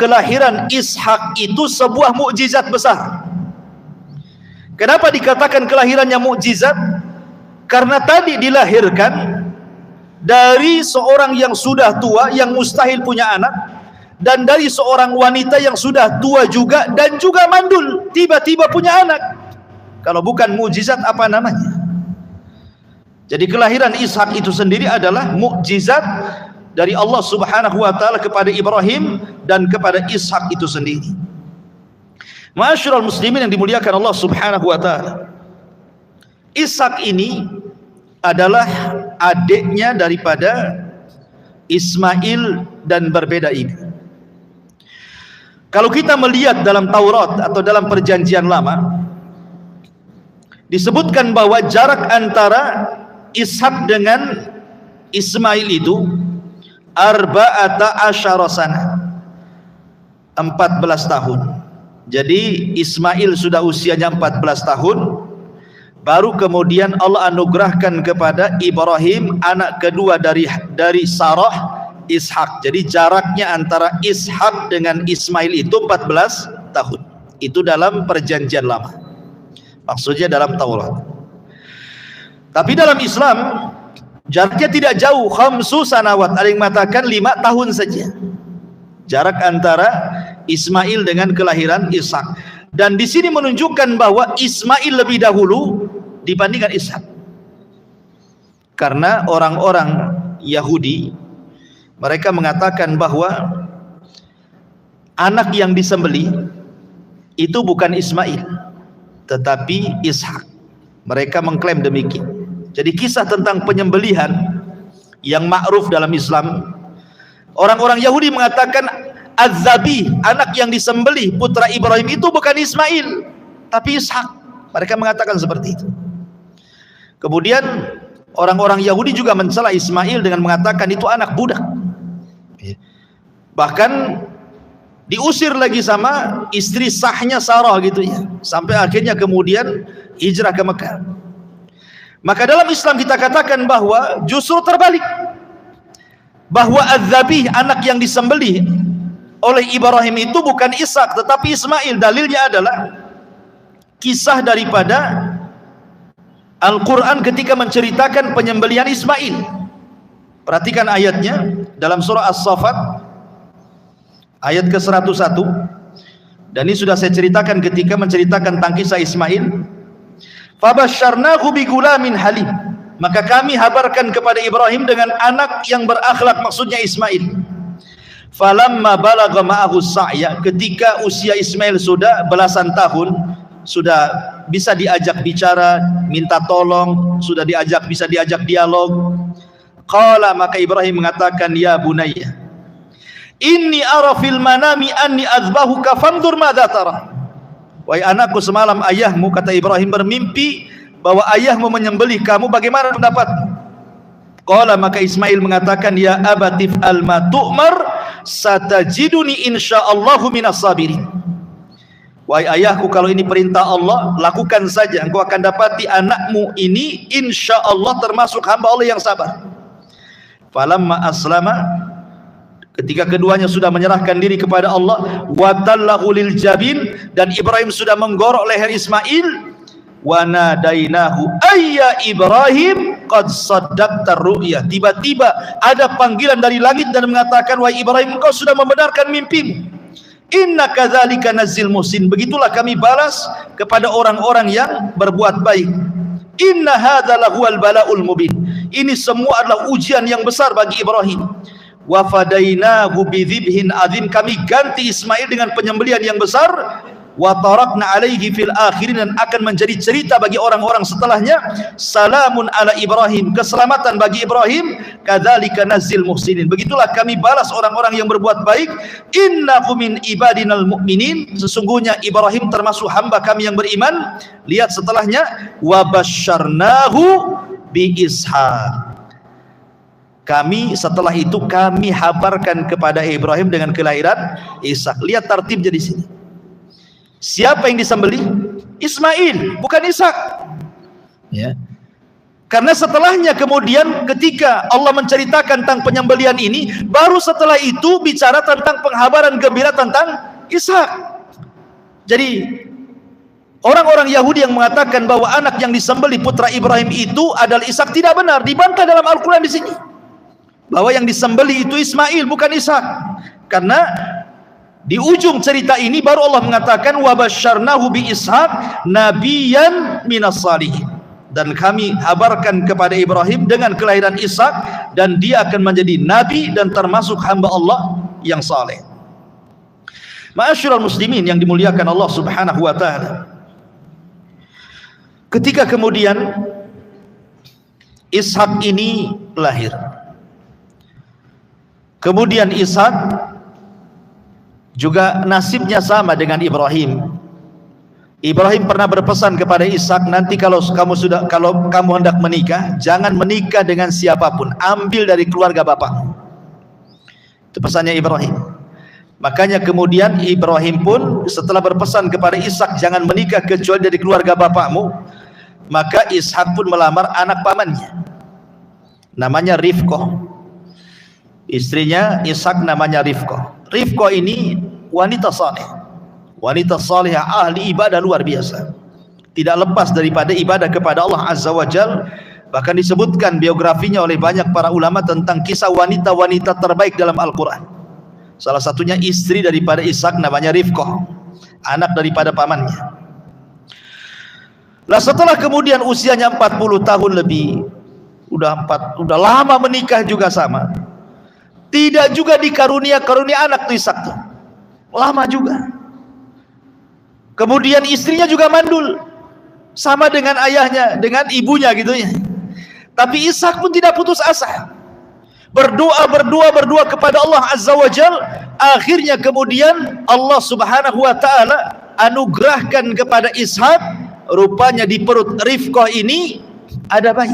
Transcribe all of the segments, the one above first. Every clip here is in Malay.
kelahiran Ishak itu sebuah mukjizat besar. Kenapa dikatakan kelahirannya mukjizat? Karena tadi dilahirkan dari seorang yang sudah tua, yang mustahil punya anak, dan dari seorang wanita yang sudah tua juga dan juga mandul, tiba-tiba punya anak. Kalau bukan mukjizat apa namanya? Jadi kelahiran Ishak itu sendiri adalah mukjizat dari Allah Subhanahu wa taala kepada Ibrahim dan kepada Ishak itu sendiri. Ma'asyiral muslimin yang dimuliakan Allah Subhanahu wa taala, Ishak ini adalah adiknya daripada Ismail dan berbeda ibu. Kalau kita melihat dalam Taurat atau dalam Perjanjian Lama, disebutkan bahwa jarak antara Ishak dengan Ismail itu arba'ata asyara sana, 14 tahun. Jadi Ismail sudah usianya 14 tahun, baru kemudian Allah anugerahkan kepada Ibrahim anak kedua dari Sarah, Ishak. Jadi jaraknya antara Ishak dengan Ismail itu 14 tahun. Itu dalam Perjanjian Lama, maksudnya dalam Taurat. Tapi dalam Islam jaraknya tidak jauh, 5 sanawat, ada yang mengatakan 5 tahun saja jarak antara Ismail dengan kelahiran Ishak. Dan di sini menunjukkan bahwa Ismail lebih dahulu dibandingkan Ishak. Karena orang-orang Yahudi mereka mengatakan bahwa anak yang disembelih itu bukan Ismail tetapi Ishak. Mereka mengklaim demikian. Jadi kisah tentang penyembelihan yang ma'ruf dalam Islam, orang-orang Yahudi mengatakan Az-Zabih, anak yang disembelih putra Ibrahim itu bukan Ismail tapi Ishak. Mereka mengatakan seperti itu. Kemudian orang-orang Yahudi juga mencela Ismail dengan mengatakan itu anak budak. Bahkan diusir lagi sama istri sahnya Sarah gitu ya, sampai akhirnya kemudian hijrah ke Mekah. Maka dalam Islam kita katakan bahwa justru terbalik, bahwa Az-Zabih, anak yang disembelih oleh Ibrahim itu bukan Ishak tetapi Ismail. Dalilnya adalah kisah daripada Al-Quran ketika menceritakan penyembelihan Ismail. Perhatikan ayatnya dalam surah As-Saffat ayat ke-101. Dan ini sudah saya ceritakan ketika menceritakan tentang kisah Ismail. Fabasyarnahu bigulamin halim, maka kami habarkan kepada Ibrahim dengan anak yang berakhlak, maksudnya Ismail. Falamma balagha ma'ahu sa'ya, ketika usia Ismail sudah belasan tahun, sudah bisa diajak bicara, minta tolong, sudah bisa diajak dialog. Qala, maka Ibrahim mengatakan, ya bunayya inni ara fil manami anni azbahuka fanzur madza tara. Wahai anakku, semalam ayahmu, kata Ibrahim, bermimpi bahwa ayahmu menyembelih kamu, bagaimana pendapatmu? Qala, maka Ismail mengatakan, ya abatif al ma tu'mar satajiduni insyaallahu minas sabirin. Wahai ayahku, kalau ini perintah Allah, lakukan saja, engkau akan dapati anakmu ini insyaallah termasuk hamba Allah yang sabar. Falamma aslama, ketika keduanya sudah menyerahkan diri kepada Allah, watallahu lil jabin, dan Ibrahim sudah menggorok leher Ismail, wa nadainahu ayya Ibrahim qad saddaqta ru'ya. Tiba-tiba ada panggilan dari langit dan mengatakan, wahai Ibrahim, engkau sudah membenarkan mimpimu. Inna kadzalika nazil muhsin, begitulah kami balas kepada orang-orang yang berbuat baik. Inna hadza lahuwal balaul mubin, ini semua adalah ujian yang besar bagi Ibrahim. Wa fadainahu bidzibhin adzim, kami ganti Ismail dengan penyembelihan yang besar. Wa tarakna alaihi fil akhirin, dan akan menjadi cerita bagi orang-orang setelahnya. Salamun ala Ibrahim, keselamatan bagi Ibrahim. Kadzalika nazil muhsinin, begitulah kami balas orang-orang yang berbuat baik. Innahu min ibadinal mu'minin, sesungguhnya Ibrahim termasuk hamba kami yang beriman. Lihat setelahnya, wa basyarnahu bi Ishaq, kami setelah itu kami habarkan kepada Ibrahim dengan kelahiran Ishak. Lihat tartibnya di sini. Siapa yang disembelih? Ismail, bukan Ishak. Ya. Karena setelahnya kemudian ketika Allah menceritakan tentang penyembelihan ini, baru setelah itu bicara tentang penghabaran gembira tentang Ishak. Jadi orang-orang Yahudi yang mengatakan bahwa anak yang disembelih putra Ibrahim itu adalah Ishak tidak benar, dibantah dalam Al-Quran di sini. Bahwa yang disembelih itu Ismail bukan Ishak. Karena di ujung cerita ini baru Allah mengatakan wa basyarnahu bi Ishak nabiyyan minas salihin. Dan kami habarkan kepada Ibrahim dengan kelahiran Ishak, dan dia akan menjadi nabi dan termasuk hamba Allah yang saleh. Ma'asyiral muslimin yang dimuliakan Allah Subhanahu wa taala. Ketika kemudian Ishak ini lahir, kemudian Ishak juga nasibnya sama dengan Ibrahim. Ibrahim pernah berpesan kepada Ishak, nanti kalau kamu hendak menikah, jangan menikah dengan siapapun, ambil dari keluarga bapak. Itu pesannya Ibrahim. Makanya kemudian Ibrahim pun setelah berpesan kepada Ishak, jangan menikah kecuali dari keluarga bapakmu, maka Ishak pun melamar anak pamannya, namanya Rifqah. Istrinya Ishak namanya Rifqah. Rifqah ini wanita saleh, wanita salihah, ahli ibadah luar biasa, tidak lepas daripada ibadah kepada Allah Azza wa Jal. Bahkan disebutkan biografinya oleh banyak para ulama tentang kisah wanita-wanita terbaik dalam Al-Quran. Salah satunya istri daripada Ishak namanya Rifqah, anak daripada pamannya. Lah setelah kemudian usianya 40 tahun lebih, udah lama menikah juga sama, tidak juga dikarunia anak tuh Ishak tuh, lama juga. Kemudian istrinya juga mandul, sama dengan ayahnya, dengan ibunya gitu ya. Tapi Ishak pun tidak putus asa, berdoa kepada Allah Azza wa Jal. Akhirnya kemudian Allah Subhanahu wa taala anugerahkan kepada Ishak, rupanya di perut Rifqah ini ada bayi.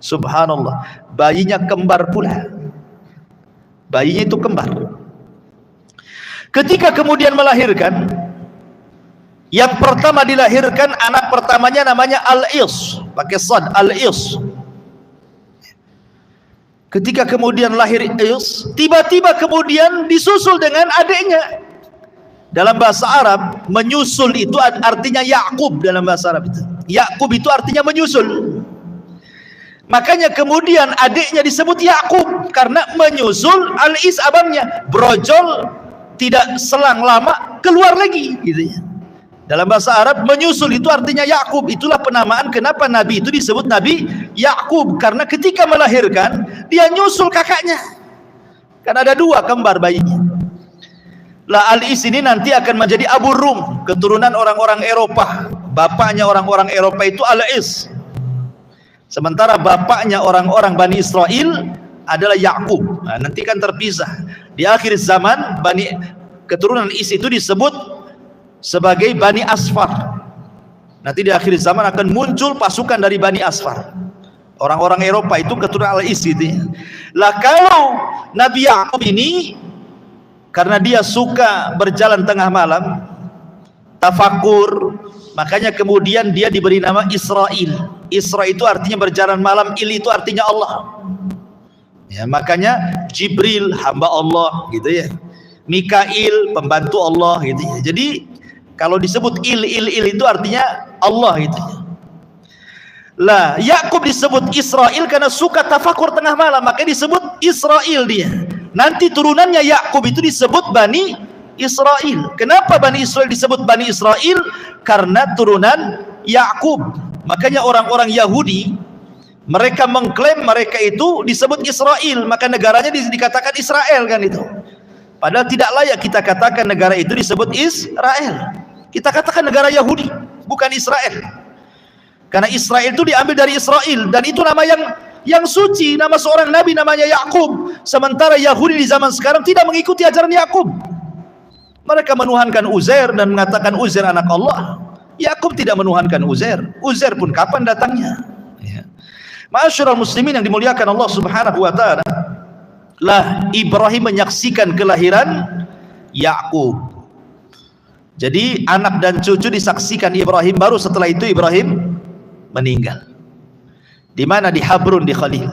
Subhanallah, bayinya kembar pula. Bayinya itu kembar. Ketika kemudian melahirkan, yang pertama dilahirkan anak pertamanya namanya Al-Is, pakai sad, Al-Is. Ketika kemudian lahir Is, tiba-tiba kemudian disusul dengan adiknya. Dalam bahasa Arab, menyusul itu artinya Ya'qub dalam bahasa Arab itu. Ya'qub itu artinya menyusul. Makanya kemudian adiknya disebut Ya'qub karena menyusul Al-Is abangnya. Brojol, tidak selang lama keluar lagi gitu ya. Dalam bahasa Arab menyusul itu artinya Ya'qub. Itulah penamaan kenapa Nabi itu disebut Nabi Ya'qub, karena ketika melahirkan dia nyusul kakaknya. Kan ada dua kembar bayinya. Lah Al-Is ini nanti akan menjadi Abu Rum, keturunan orang-orang Eropa. Bapaknya orang-orang Eropa itu Al-Is. Sementara bapaknya orang-orang Bani Israel adalah Ya'qub. Nah, nanti kan terpisah. Di akhir zaman keturunan Is itu disebut sebagai Bani Asfar. Nanti di akhir zaman akan muncul pasukan dari Bani Asfar. Orang-orang Eropa itu keturunan Al-Is gitu ya. Lah kalau Nabi Ya'qub ini, karena dia suka berjalan tengah malam, tafakur, makanya kemudian dia diberi nama Israel. Isra itu artinya berjalan malam, Il itu artinya Allah. Ya, makanya Jibril hamba Allah gitu ya. Mikail pembantu Allah gitu ya. Jadi kalau disebut il itu artinya Allah gitu. Lah Ya'qub disebut Israel karena suka tafakur tengah malam, makanya disebut Israel dia. Nanti turunannya Ya'qub itu disebut Bani Israel. Kenapa Bani Israel disebut Bani Israel? Karena turunan Ya'qub. Makanya orang-orang Yahudi mereka mengklaim mereka itu disebut Israel, maka negaranya dikatakan Israel kan itu. Padahal tidak layak kita katakan negara itu disebut Israel. Kita katakan negara Yahudi, bukan Israel. Karena Israel itu diambil dari Israel, dan itu nama yang suci, nama seorang nabi namanya Ya'qub. Sementara Yahudi di zaman sekarang tidak mengikuti ajaran Ya'qub. Mereka menuhankan Uzair dan mengatakan Uzair anak Allah. Ya'qub tidak menuhankan Uzair. Uzair pun kapan datangnya? Ya. Ma'asyiral muslimin yang dimuliakan Allah Subhanahu wa taala. Lah Ibrahim menyaksikan kelahiran Ya'qub. Jadi anak dan cucu disaksikan Ibrahim, baru setelah itu Ibrahim meninggal. Di mana? Di Habrun, di Khalil.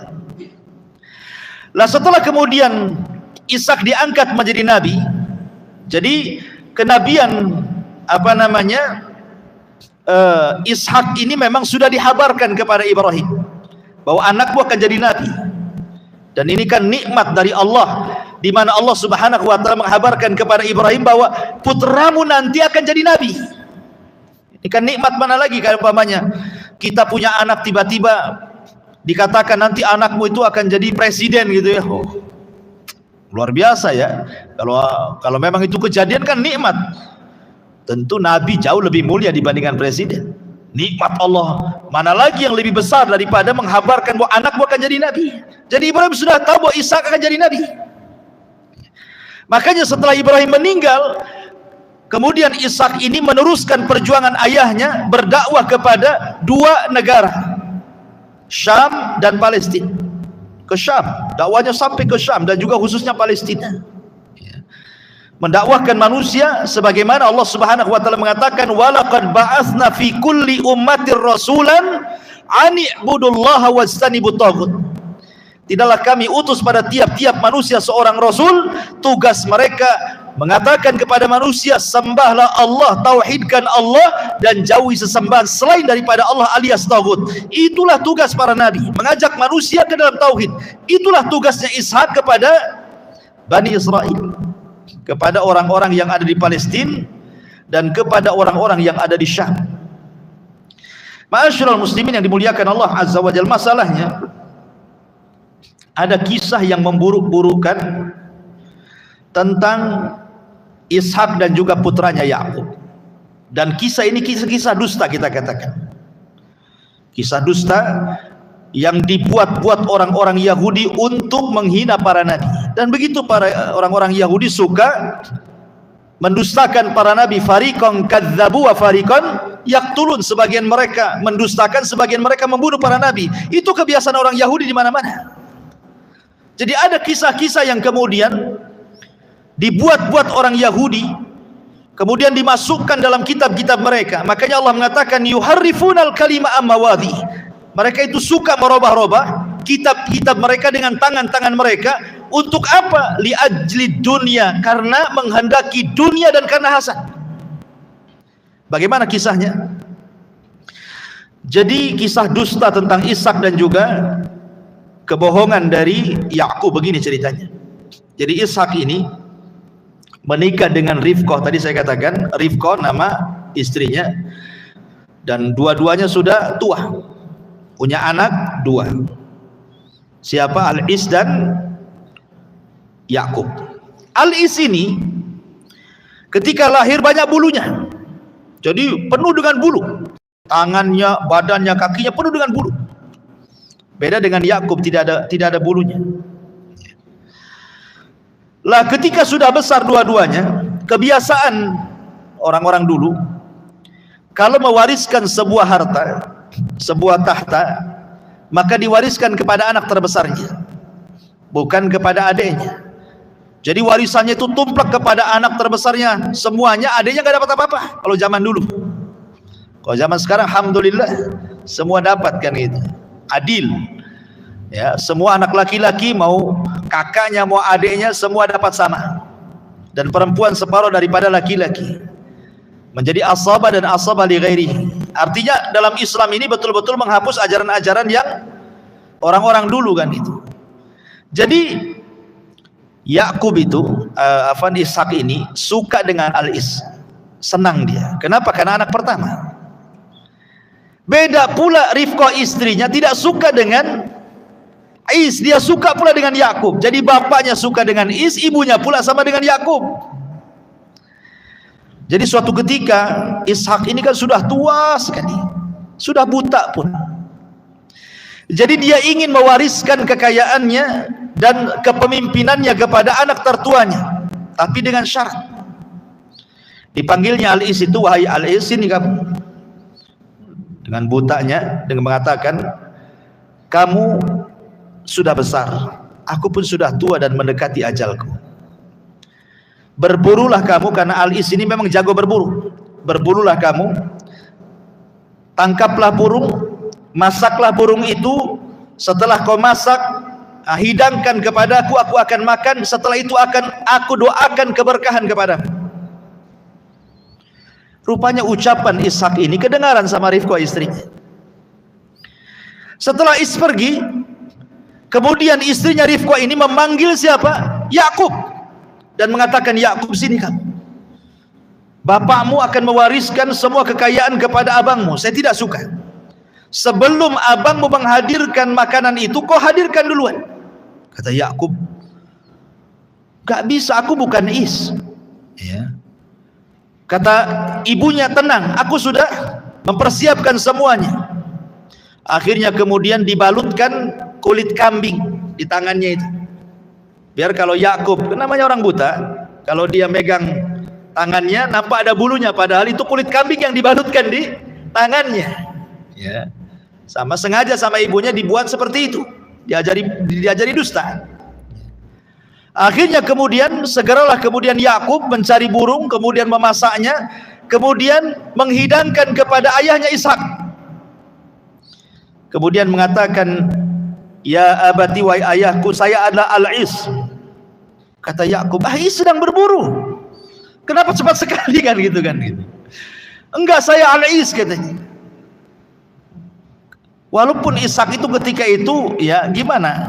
Lah setelah kemudian Ishak diangkat menjadi nabi, jadi kenabian Ishak ini memang sudah dihabarkan kepada Ibrahim bahwa anakmu akan jadi nabi. Dan ini kan nikmat dari Allah, di mana Allah Subhanahu wa taala menghabarkan kepada Ibrahim bahwa putramu nanti akan jadi nabi. Ini kan nikmat mana lagi kalau umpamanya kita punya anak tiba-tiba dikatakan nanti anakmu itu akan jadi presiden gitu ya. Oh, luar biasa ya. Kalau memang itu kejadian kan nikmat. Tentu nabi jauh lebih mulia dibandingkan presiden. Nikmat Allah. Mana lagi yang lebih besar daripada menghabarkan bahwa anakmu akan jadi nabi. Jadi Ibrahim sudah tahu bahwa Ishak akan jadi nabi. Makanya setelah Ibrahim meninggal, kemudian Ishak ini meneruskan perjuangan ayahnya berdakwah kepada dua negara, Syam dan Palestina. Ke Syam, dakwahnya sampai ke Syam dan juga khususnya Palestina. Mendakwahkan manusia sebagaimana Allah Subhanahu wa taala mengatakan, walaqad ba'atsna fi kulli ummatir rasulan an i'budullaha wajtanibut taghut. Tidaklah kami utus pada tiap-tiap manusia seorang rasul, tugas mereka mengatakan kepada manusia, sembahlah Allah, tauhidkan Allah, dan jauhi sesembahan selain daripada Allah alias taghut. Itulah tugas para nabi, mengajak manusia ke dalam tauhid. Itulah tugasnya Ishak kepada Bani Israel, kepada orang-orang yang ada di Palestina dan kepada orang-orang yang ada di Syam. Ma'asyiral muslimin yang dimuliakan Allah Azza wa Jalla, masalahnya ada kisah yang memburuk-burukkan tentang Ishak dan juga putranya Yakub. Dan kisah ini kisah-kisah dusta, kita katakan kisah dusta yang dibuat-buat orang-orang Yahudi untuk menghina para nabi. Dan begitu para orang-orang Yahudi suka mendustakan para nabi. Fariqan kadzabu wa fariqan yaqtulun. Sebagian mereka mendustakan, sebagian mereka membunuh para nabi. Itu kebiasaan orang Yahudi di mana-mana. Jadi ada kisah-kisah yang kemudian dibuat-buat orang Yahudi, kemudian dimasukkan dalam kitab-kitab mereka. Makanya Allah mengatakan yuharrifunal kalima amma mawadhi. Mereka itu suka merubah-rubah kitab-kitab mereka dengan tangan-tangan mereka. Untuk apa? Li ajli dunia, karena menghendaki dunia dan karena hasad. Bagaimana kisahnya? Jadi kisah dusta tentang Ishak dan juga kebohongan dari Yakub begini ceritanya. Jadi Ishak ini menikah dengan Rifqah. Tadi saya katakan Rifqah nama istrinya, dan dua-duanya sudah tua, punya anak dua. Siapa? Al-Is dan Yakub. Al-Is ini ketika lahir banyak bulunya, jadi penuh dengan bulu. Tangannya, badannya, kakinya penuh dengan bulu. Beda dengan Yakub, tidak ada bulunya. Lah ketika sudah besar dua-duanya, kebiasaan orang-orang dulu kalau mewariskan sebuah harta, sebuah tahta, maka diwariskan kepada anak terbesarnya, bukan kepada adiknya. Jadi warisannya itu tumplak kepada anak terbesarnya semuanya, adiknya gak dapat apa-apa kalau zaman dulu. Kalau zaman sekarang alhamdulillah semua dapat kan gitu. Adil. Ya, semua anak laki-laki mau kakaknya mau adiknya semua dapat sama. Dan perempuan separuh daripada laki-laki. Menjadi asabah dan asabah li ghairihi. Artinya dalam Islam ini betul-betul menghapus ajaran-ajaran yang orang-orang dulu kan itu. Jadi Yakub itu Ishak ini suka dengan Al-Is. Senang dia. Kenapa? Karena anak pertama. Beda pula Rifqah istrinya tidak suka dengan Is, dia suka pula dengan Yakub. Jadi bapaknya suka dengan Is, ibunya pula sama dengan Yakub. Jadi suatu ketika Ishak ini kan sudah tua sekali, sudah buta pun. Jadi dia ingin mewariskan kekayaannya dan kepemimpinannya kepada anak tertuanya, tapi dengan syarat. Dipanggilnya Al-Is itu, wahai Al-Is, ini kamu. Dengan butanya, dengan mengatakan, kamu sudah besar, aku pun sudah tua dan mendekati ajalku. Berburulah kamu, karena Al-Is ini memang jago berburu. Berburulah kamu, tangkaplah burung, masaklah burung itu, setelah kau masak, hidangkan kepadaku, aku akan makan, setelah itu akan aku doakan keberkahan kepadamu. Rupanya ucapan Ishak ini kedengaran sama Rifqah istrinya. Setelah Is pergi, kemudian istrinya Rifqah ini memanggil siapa? Yakub, dan mengatakan, Yakub, sini kamu. Bapakmu akan mewariskan semua kekayaan kepada abangmu. Saya tidak suka. Sebelum abangmu menghadirkan makanan itu, kau hadirkan duluan. Kata Yakub, gak bisa, aku bukan Is. Ya. Kata ibunya, tenang, aku sudah mempersiapkan semuanya. Akhirnya kemudian dibalutkan kulit kambing di tangannya itu. Biar kalau Yakub, namanya orang buta, kalau dia megang tangannya nampak ada bulunya, padahal itu kulit kambing yang dibalutkan di tangannya. Ya. Sama sengaja sama ibunya dibuat seperti itu. Diajari dusta. Akhirnya kemudian segeralah kemudian Yakub mencari burung, kemudian memasaknya, kemudian menghidangkan kepada ayahnya Ishak. Kemudian mengatakan, ya abati, wahai ayahku, saya adalah Al-Is. Kata Yakub, Is sedang berburu, kenapa cepat sekali kan gitu kan gitu. Enggak, saya Al-Is katanya. Walaupun Ishak itu ketika itu ya gimana,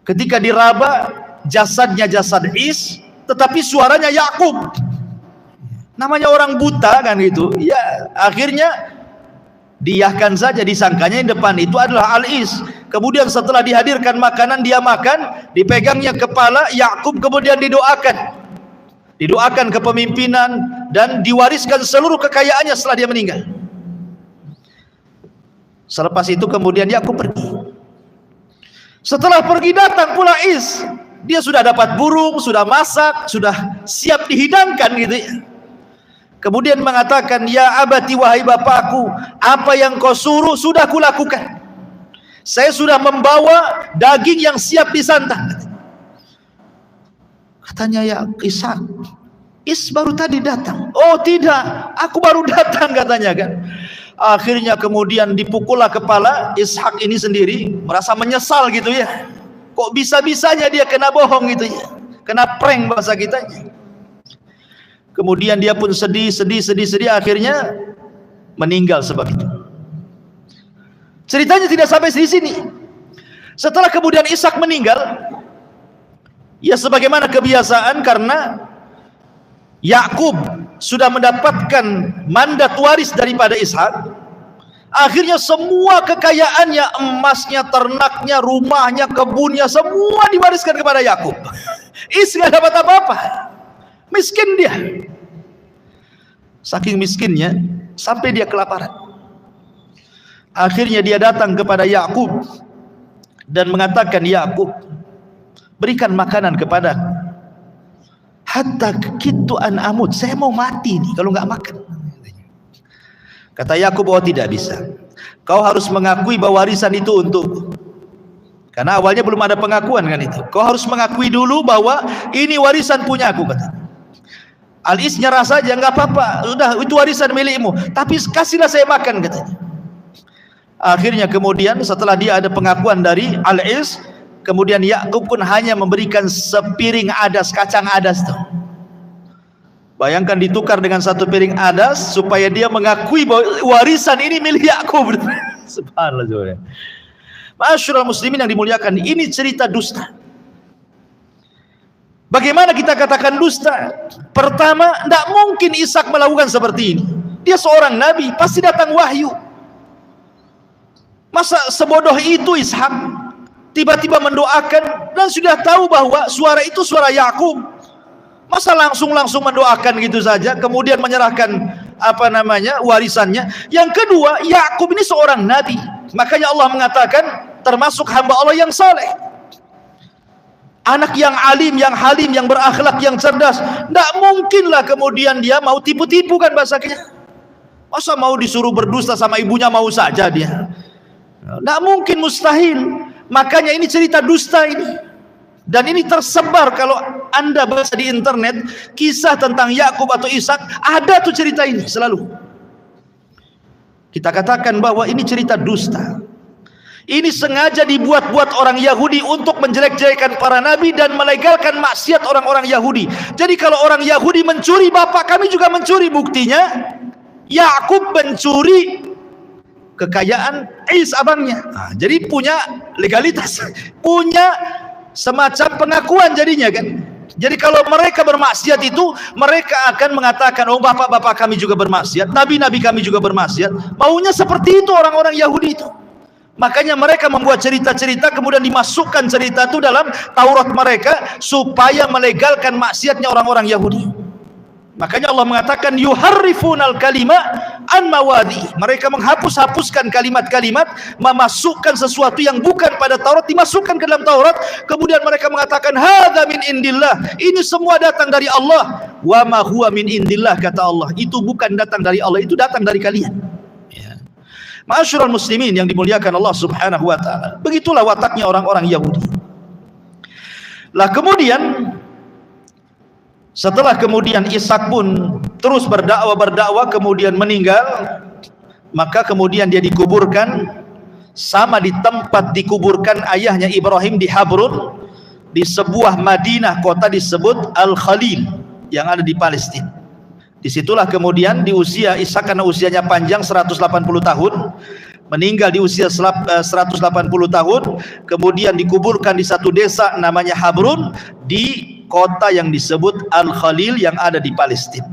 ketika diraba jasadnya jasad Is, tetapi suaranya Yakub, namanya orang buta kan gitu ya. Akhirnya diiyahkan saja, disangkanya yang depan itu adalah Al-Is. Kemudian setelah dihadirkan makanan, dia makan, dipegangnya kepala Yakub, kemudian didoakan kepemimpinan dan diwariskan seluruh kekayaannya setelah dia meninggal. Selepas itu kemudian Yakub pergi. Setelah pergi datang pula Is, dia sudah dapat burung, sudah masak, sudah siap dihidangkan gitu ya. Kemudian mengatakan, ya abati, wahai bapakku, apa yang kau suruh sudah kulakukan. Saya sudah membawa daging yang siap disantap. Katanya ya Ishak, Is baru tadi datang. Oh tidak, aku baru datang katanya kan. Akhirnya kemudian dipukullah kepala Ishak ini sendiri, merasa menyesal gitu ya. Kok bisa-bisanya dia kena bohong gitu ya, kena prank bahasa kitanya. Kemudian dia pun sedih, akhirnya meninggal sebab itu. Ceritanya tidak sampai di sini. Setelah kemudian Ishak meninggal, ya sebagaimana kebiasaan, karena Yakub sudah mendapatkan mandat waris daripada Ishak, akhirnya semua kekayaannya, emasnya, ternaknya, rumahnya, kebunnya, semua diwariskan kepada Yakub. Ishak nggak dapat apa-apa. Miskin dia, saking miskinnya sampai dia kelaparan. Akhirnya dia datang kepada Yakub dan mengatakan, Yakub, berikan makanan kepada hatta kitu an amut, saya mau mati nih kalau nggak makan. Kata Yakub, oh tidak bisa, kau harus mengakui bahwa warisan itu untukku. Karena awalnya belum ada pengakuan kan itu. Kau harus mengakui dulu bahwa ini warisan punya aku, kata. Al-Is nyerah saja, nggak apa-apa, udah itu warisan milikmu, tapi kasihlah saya makan, katanya. Akhirnya kemudian setelah dia ada pengakuan dari Al-Is, kemudian Yakub pun hanya memberikan sepiring adas, kacang adas tuh. Bayangkan ditukar dengan satu piring adas supaya dia mengakui bahwa warisan ini milik Yakub. Subhanallah. Ma'asyiral muslimin yang dimuliakan, ini cerita dusta. Bagaimana kita katakan dusta? Pertama, tidak mungkin Ishak melakukan seperti ini. Dia seorang nabi, pasti datang wahyu. Masa sebodoh itu Ishak tiba-tiba mendoakan dan sudah tahu bahwa suara itu suara Yakub? Masa langsung mendoakan gitu saja, kemudian menyerahkan warisannya? Yang kedua, Yakub ini seorang nabi, makanya Allah mengatakan termasuk hamba Allah yang saleh. Anak yang alim, yang halim, yang berakhlak, yang cerdas. Tidak mungkinlah kemudian dia mau tipu-tipu kan bahasanya. Masa mau disuruh berdusta sama ibunya mau saja dia? Tidak mungkin, mustahil. Makanya ini cerita dusta ini. Dan ini tersebar, kalau anda baca di internet kisah tentang Yakub atau Ishak, ada tuh cerita ini selalu. Kita katakan bahwa ini cerita dusta. Ini sengaja dibuat-buat orang Yahudi untuk menjelek-jelekan para nabi dan melegalkan maksiat orang-orang Yahudi. Jadi kalau orang Yahudi mencuri, bapak kami juga mencuri. Buktinya Yakub mencuri kekayaan abangnya. Nah, jadi punya legalitas, punya semacam pengakuan jadinya kan. Jadi kalau mereka bermaksiat itu, mereka akan mengatakan, oh bapak-bapak kami juga bermaksiat, nabi-nabi kami juga bermaksiat. Maunya seperti itu orang-orang Yahudi itu. Makanya mereka membuat cerita-cerita, kemudian dimasukkan cerita itu dalam Taurat mereka supaya melegalkan maksiatnya orang-orang Yahudi. Makanya Allah mengatakan yuharrifunal kalima an mawadi. Mereka menghapus-hapuskan kalimat-kalimat, memasukkan sesuatu yang bukan pada Taurat dimasukkan ke dalam Taurat. Kemudian mereka mengatakan hadza min indillah. Ini semua datang dari Allah. Wa ma huwa min indillah, kata Allah. Itu bukan datang dari Allah, itu datang dari kalian. Ma'asyiral muslimin yang dimuliakan Allah Subhanahu wa taala. Begitulah wataknya orang-orang Yahudi. Lah kemudian setelah kemudian Ishak pun terus berdakwah kemudian meninggal, maka kemudian dia dikuburkan sama di tempat dikuburkan ayahnya Ibrahim di Habrun, di sebuah Madinah, kota disebut Al-Khalil yang ada di Palestina. Disitulah kemudian di usia Ishak, karena usianya panjang 180 tahun, meninggal di usia 180 tahun, kemudian dikuburkan di satu desa namanya Habrun di kota yang disebut Al-Khalil yang ada di Palestina.